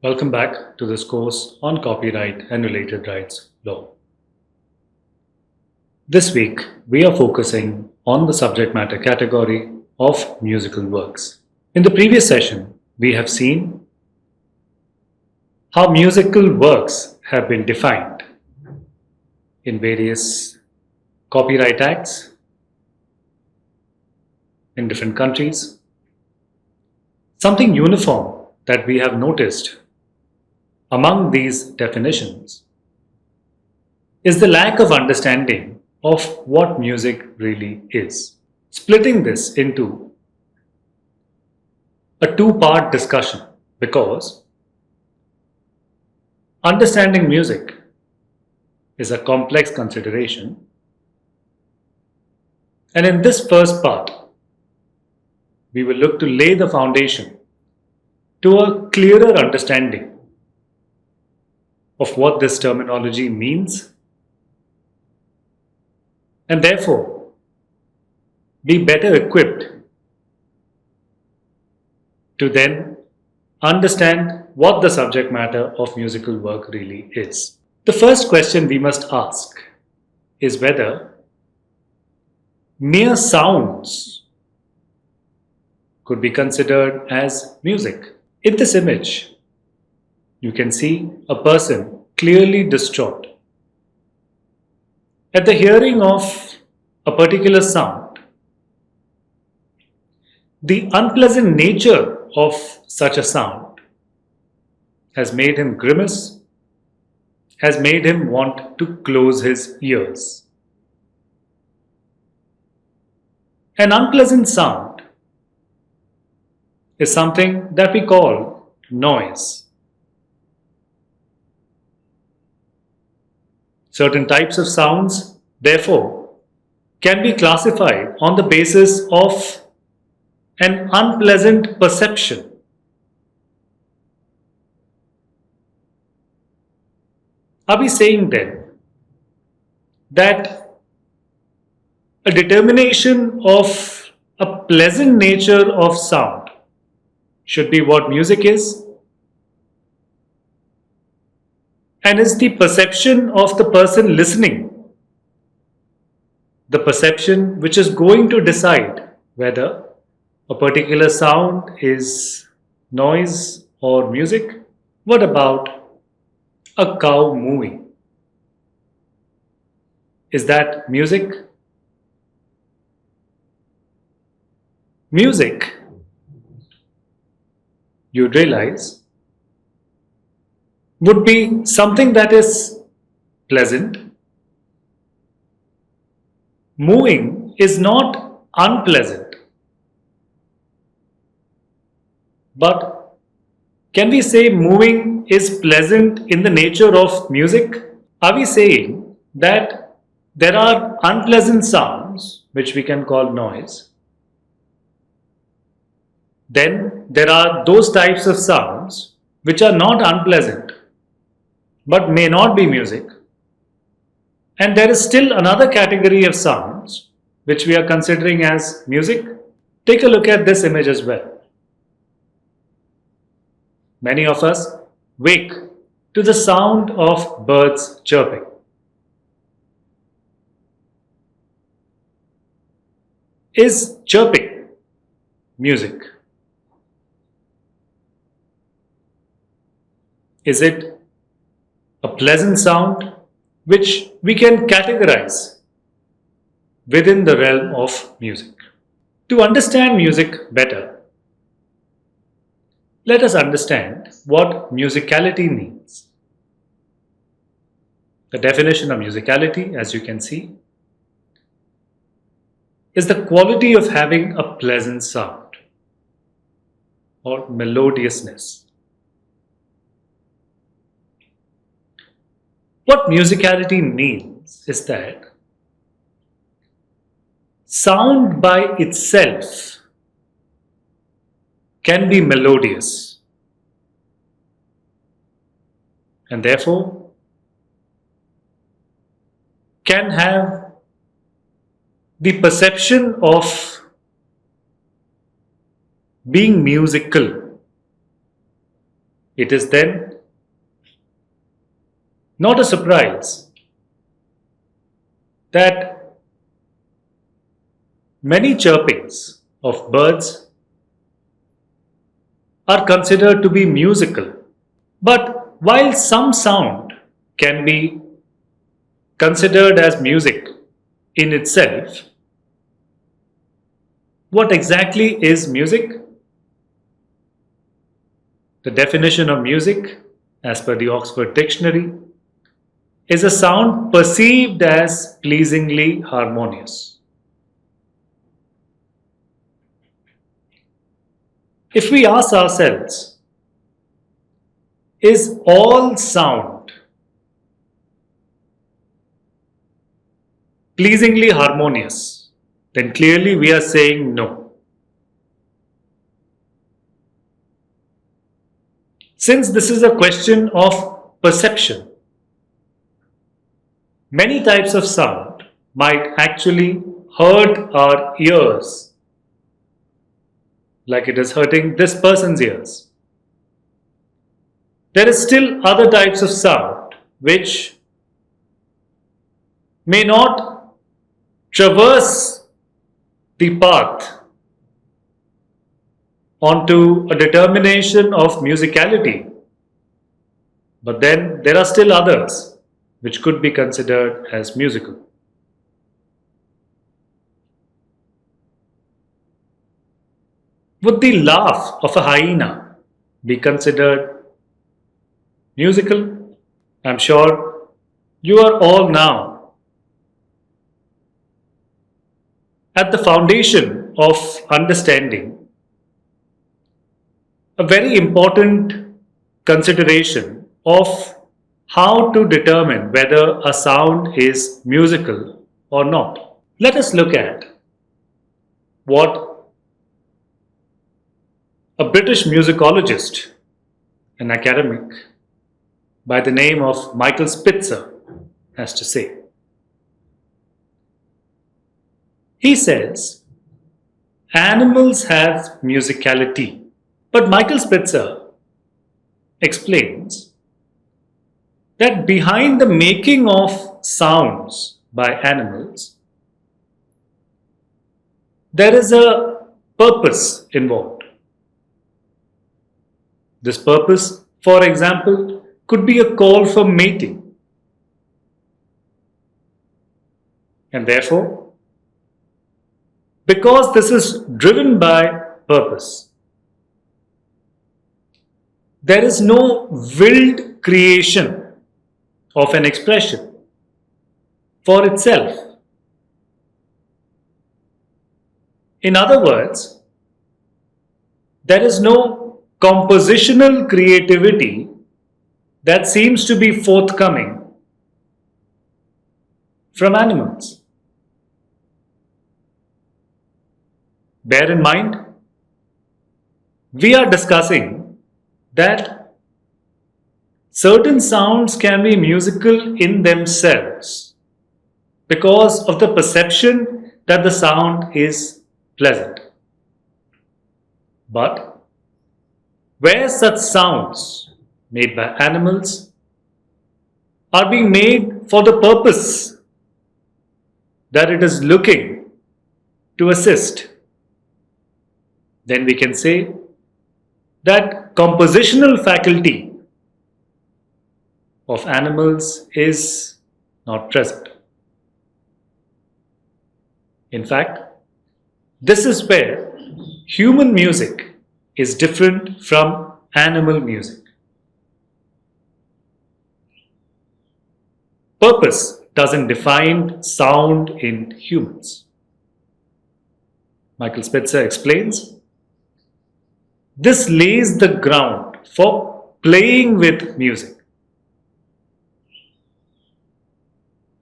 Welcome back to this course on copyright and related rights law. This week, we are focusing on the subject matter category of musical works. In the previous session, we have seen how musical works have been defined in various copyright acts in different countries. Something uniform that we have noticed among these definitions is the lack of understanding of what music really is. Splitting this into a two-part discussion because understanding music is a complex consideration, and in this first part, we will look to lay the foundation to a clearer understanding of what this terminology means and therefore be better equipped to then understand what the subject matter of musical work really is. The first question we must ask is whether mere sounds could be considered as music. In this image, you can see a person clearly distraught at the hearing of a particular sound. The unpleasant nature of such a sound has made him grimace, has made him want to close his ears. An unpleasant sound is something that we call noise. Certain types of sounds, therefore, can be classified on the basis of an unpleasant perception. Are we saying then that a determination of a pleasant nature of sound should be what music is? And is the perception of the person listening the perception which is going to decide whether a particular sound is noise or music? What about a cow mooing? Is that music? Music, you'd realize, would be something that is pleasant. Mooing is not unpleasant. But can we say mooing is pleasant in the nature of music? Are we saying that there are unpleasant sounds, which we can call noise? Then there are those types of sounds which are not unpleasant but may not be music. And there is still another category of sounds which we are considering as music. Take a look at this image as well. Many of us wake to the sound of birds chirping. Is chirping music? Is it a pleasant sound which we can categorize within the realm of music? To understand music better, let us understand what musicality means. The definition of musicality, as you can see, is the quality of having a pleasant sound or melodiousness. What musicality means is that sound by itself can be melodious and therefore can have the perception of being musical It is then not a surprise that many chirpings of birds are considered to be musical. But while some sound can be considered as music in itself, what exactly is music? The definition of music, as per the Oxford Dictionary, is a sound perceived as pleasingly harmonious. If we ask ourselves, is all sound pleasingly harmonious? Then clearly we are saying no. Since this is a question of perception, many types of sound might actually hurt our ears, like it is hurting this person's ears. There is still other types of sound which may not traverse the path onto a determination of musicality, but then there are still others which could be considered as musical. Would the laugh of a hyena be considered musical? I'm sure you are all now at the foundation of understanding a very important consideration of how to determine whether a sound is musical or not. Let us look at what a British musicologist, an academic by the name of Michael Spitzer, has to say. He says, animals have musicality, but Michael Spitzer explains that behind the making of sounds by animals, there is a purpose involved. This purpose, for example, could be a call for mating. And therefore, because this is driven by purpose, there is no willed creation of an expression for itself. In other words, there is no compositional creativity that seems to be forthcoming from animals. Bear in mind, we are discussing that certain sounds can be musical in themselves because of the perception that the sound is pleasant. But where such sounds made by animals are being made for the purpose that it is looking to assist, then we can say that compositional faculty of animals is not present. In fact, this is where human music is different from animal music. Purpose doesn't define sound in humans. Michael Spitzer explains, this lays the ground for playing with music.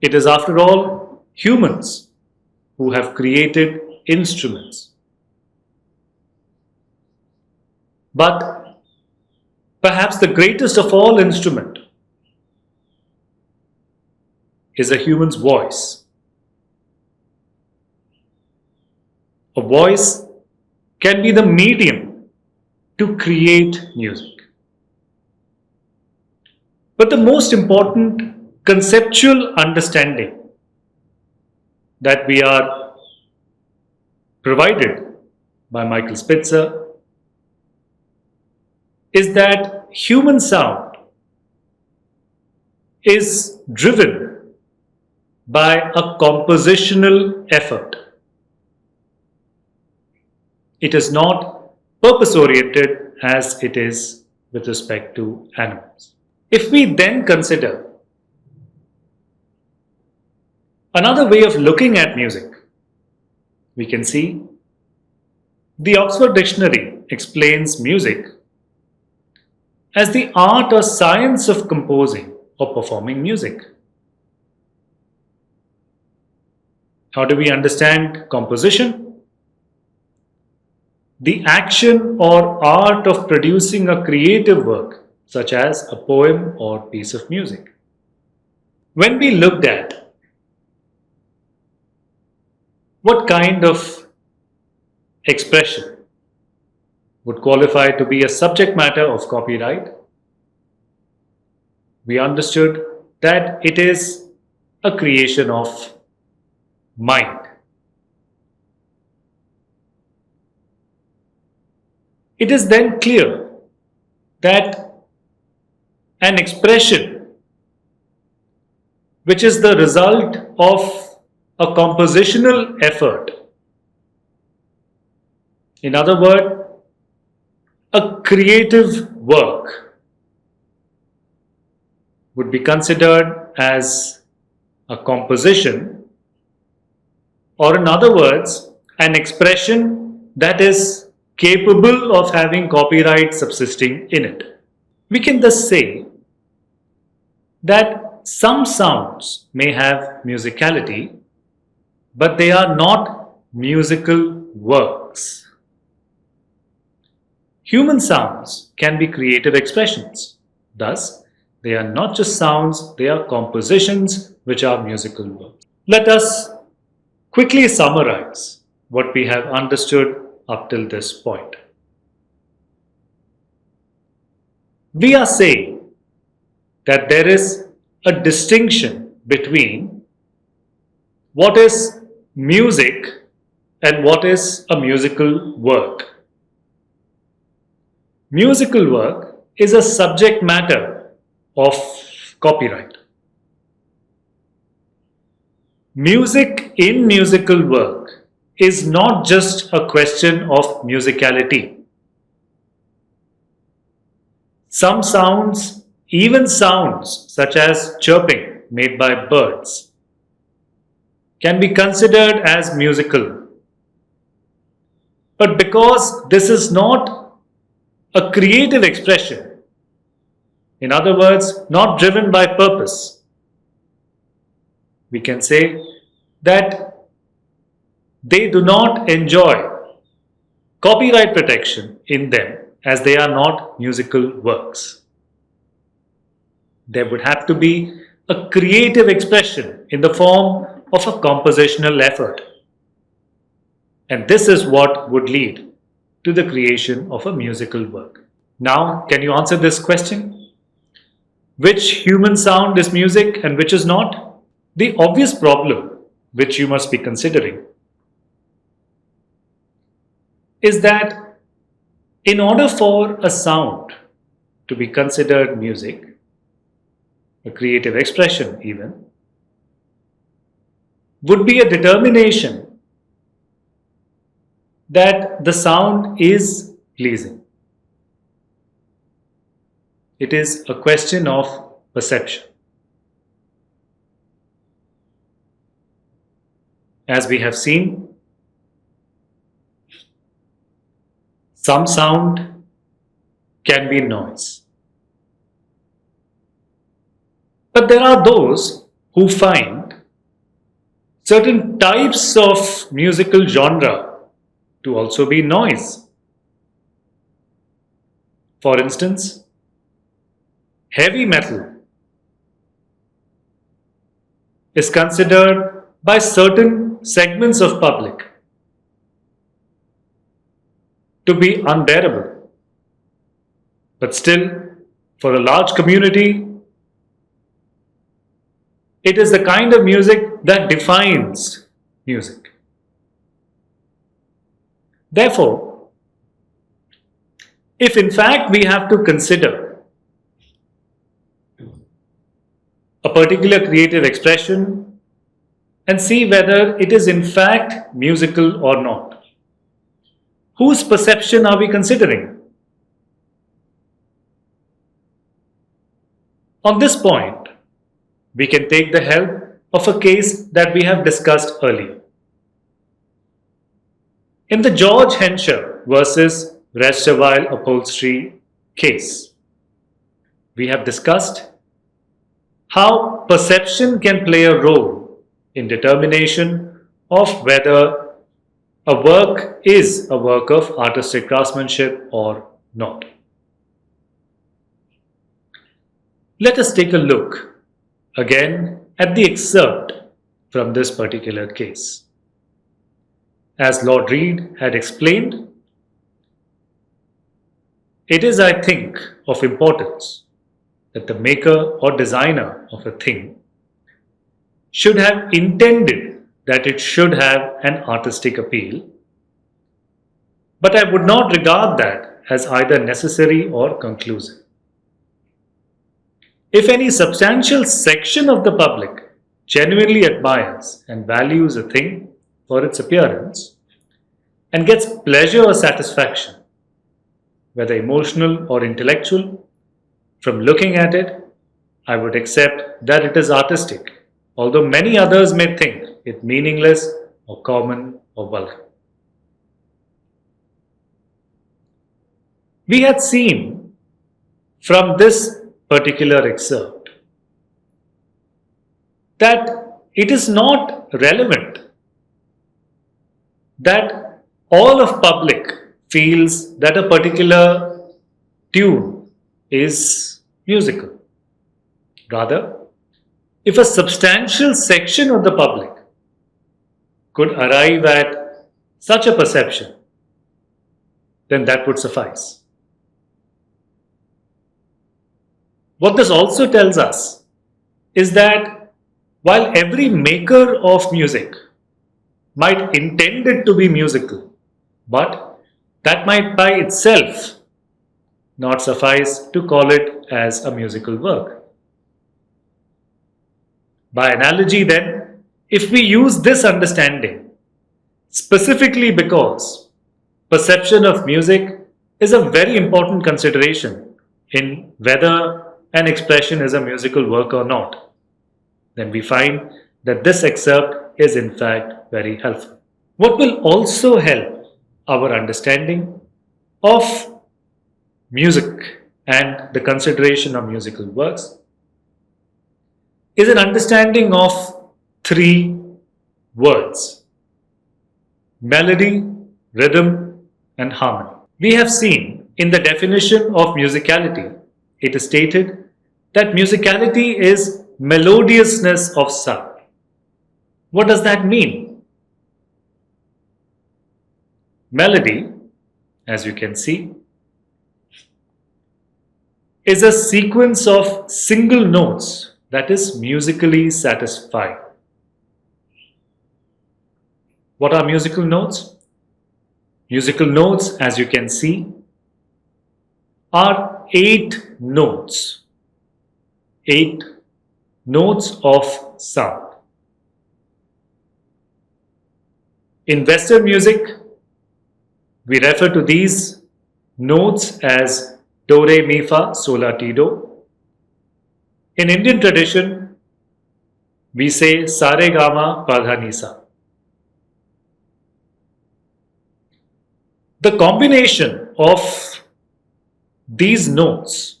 It is, after all, humans who have created instruments. But perhaps the greatest of all instrument is a human's voice. A voice can be the medium to create music. But the most important conceptual understanding that we are provided by Michael Spitzer is that human sound is driven by a compositional effort. It is not purpose oriented as it is with respect to animals. If we then consider another way of looking at music, we can see the Oxford Dictionary explains music as the art or science of composing or performing music. How do we understand composition? The action or art of producing a creative work, such as a poem or piece of music. When we looked at what kind of expression would qualify to be a subject matter of copyright, we understood that it is a creation of mind. It is then clear that an expression which is the result of a compositional effort, in other words, a creative work, would be considered as a composition, or in other words, an expression that is capable of having copyright subsisting in it. We can thus say that some sounds may have musicality, but they are not musical works. Human sounds can be creative expressions. Thus, they are not just sounds, they are compositions which are musical works. Let us quickly summarize what we have understood up till this point. We are saying that there is a distinction between what is music and what is a musical work. Musical work is a subject matter of copyright. Music in musical work is not just a question of musicality. Some sounds, even sounds such as chirping made by birds, can be considered as musical. But because this is not a creative expression, in other words, not driven by purpose, we can say that they do not enjoy copyright protection in them as they are not musical works. There would have to be a creative expression in the form of a compositional effort. And this is what would lead to the creation of a musical work. Now, can you answer this question? Which human sound is music and which is not? The obvious problem which you must be considering is that in order for a sound to be considered music, a creative expression even, would be a determination that the sound is pleasing. It is a question of perception. As we have seen, some sound can be noise. But there are those who find certain types of musical genre to also be noise. For instance, heavy metal is considered by certain segments of public to be unbearable. But still, for a large community, It is the kind of music that defines music. Therefore, if in fact we have to consider a particular creative expression and see whether it is in fact musical or not, whose perception are we considering? On this point, we can take the help of a case that we have discussed earlier. In the George Hensher versus Resterweil upholstery case, we have discussed how perception can play a role in determination of whether a work is a work of artistic craftsmanship or not. Let us take a look again at the excerpt from this particular case. As Lord Reed had explained, it is, I think, of importance that the maker or designer of a thing should have intended that it should have an artistic appeal, but I would not regard that as either necessary or conclusive. If any substantial section of the public genuinely admires and values a thing for its appearance and gets pleasure or satisfaction, whether emotional or intellectual, from looking at it, I would accept that it is artistic, although many others may think it meaningless or common or vulgar. We had seen from this particular excerpt that it is not relevant that all of public feels that a particular tune is musical. Rather, if a substantial section of the public could arrive at such a perception, then that would suffice. What this also tells us is that while every maker of music might intend it to be musical, but that might by itself not suffice to call it as a musical work. By analogy then, if we use this understanding, specifically because perception of music is a very important consideration in whether an expression is a musical work or not, then we find that this excerpt is in fact very helpful. What will also help our understanding of music and the consideration of musical works is an understanding of three words: melody, rhythm, and harmony. We have seen in the definition of musicality, it is stated that musicality is melodiousness of sound. What does that mean? Melody, as you can see, is a sequence of single notes that is musically satisfying. What are musical notes? Musical notes, as you can see, are 8 notes. 8 notes of sound. In Western music, we refer to these notes as do, re, mi, fa, sol, la, ti, do. In Indian tradition, we say sa, re, ga, ma, pa, dha, ni, sa. The combination of these notes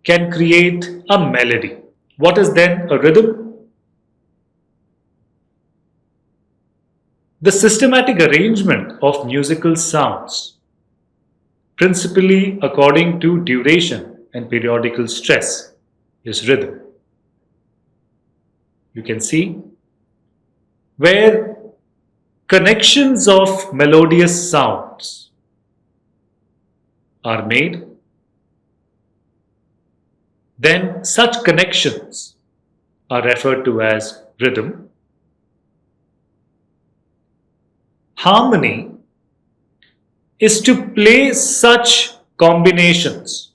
can create a melody. What is then a rhythm? The systematic arrangement of musical sounds, principally according to duration and periodical stress, is rhythm. You can see where connections of melodious sounds are made, then such connections are referred to as rhythm. Harmony is to play such combinations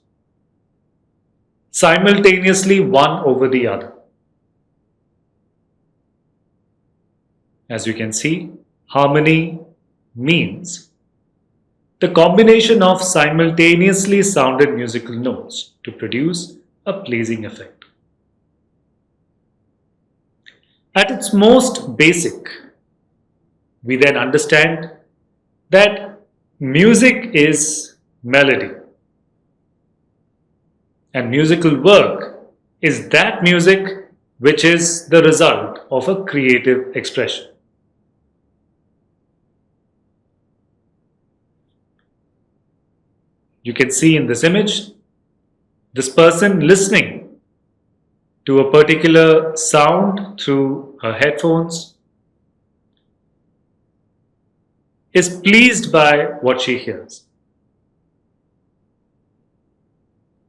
simultaneously one over the other. As you can see, harmony means the combination of simultaneously sounded musical notes to produce a pleasing effect. At its most basic, we then understand that music is melody, and musical work is that music which is the result of a creative expression. You can see in this image, this person listening to a particular sound through her headphones is pleased by what she hears.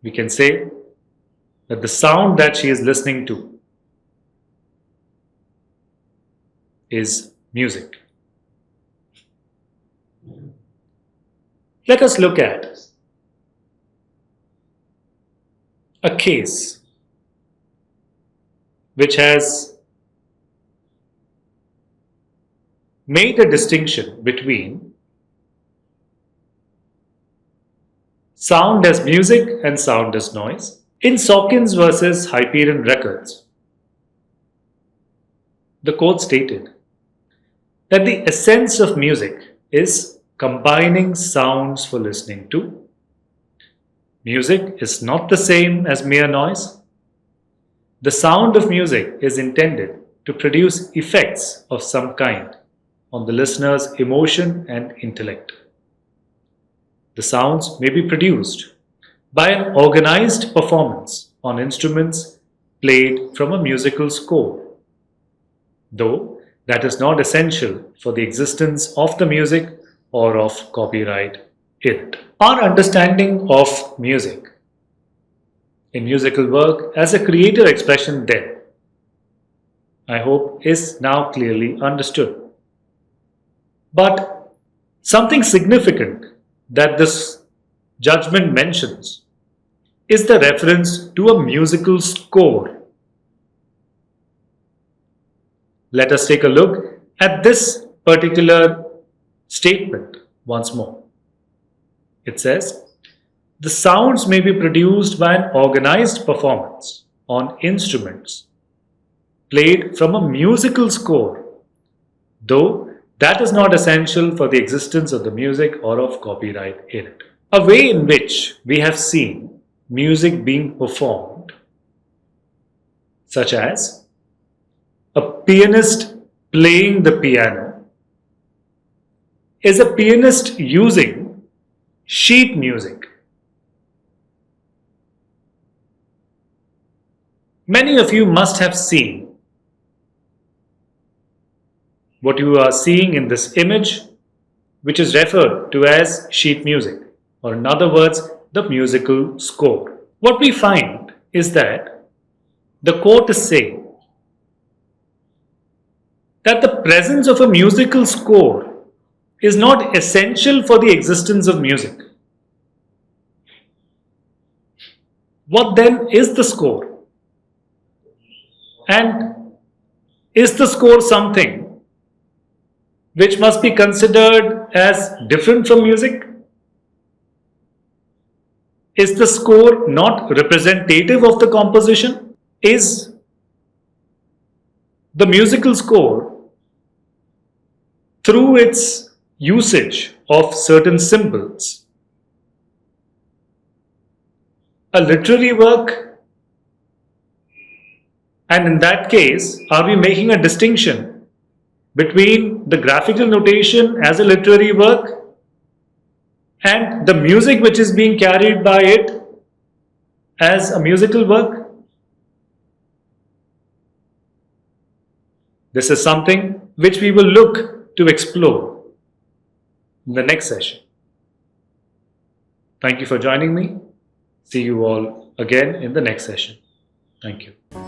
We can say that the sound that she is listening to is music. Let us look at a case which has made a distinction between sound as music and sound as noise. In Sawkins versus Hyperion records, the court stated that the essence of music is combining sounds for listening to. Music is not the same as mere noise. The sound of music is intended to produce effects of some kind on the listener's emotion and intellect. The sounds may be produced by an organized performance on instruments played from a musical score, though that is not essential for the existence of the music or of copyright in it. Our understanding of music in musical work as a creative expression then, I hope, is now clearly understood. But something significant that this judgment mentions is the reference to a musical score. Let us take a look at this particular statement once more. It says, the sounds may be produced by an organized performance on instruments played from a musical score, though that is not essential for the existence of the music or of copyright in it. A way in which we have seen music being performed, such as a pianist playing the piano, is a pianist using sheet music. Many of you must have seen what you are seeing in this image, which is referred to as sheet music, or in other words, the musical score. What we find is that the court is saying that the presence of a musical score is not essential for the existence of music. What then is the score? And is the score something which must be considered as different from music? Is the score not representative of the composition? Is the musical score, through its usage of certain symbols, a literary work? And in that case, are we making a distinction between the graphical notation as a literary work and the music which is being carried by it as a musical work? This is something which we will look to explore in the next session. Thank you for joining me. See you all again in the next session. Thank you.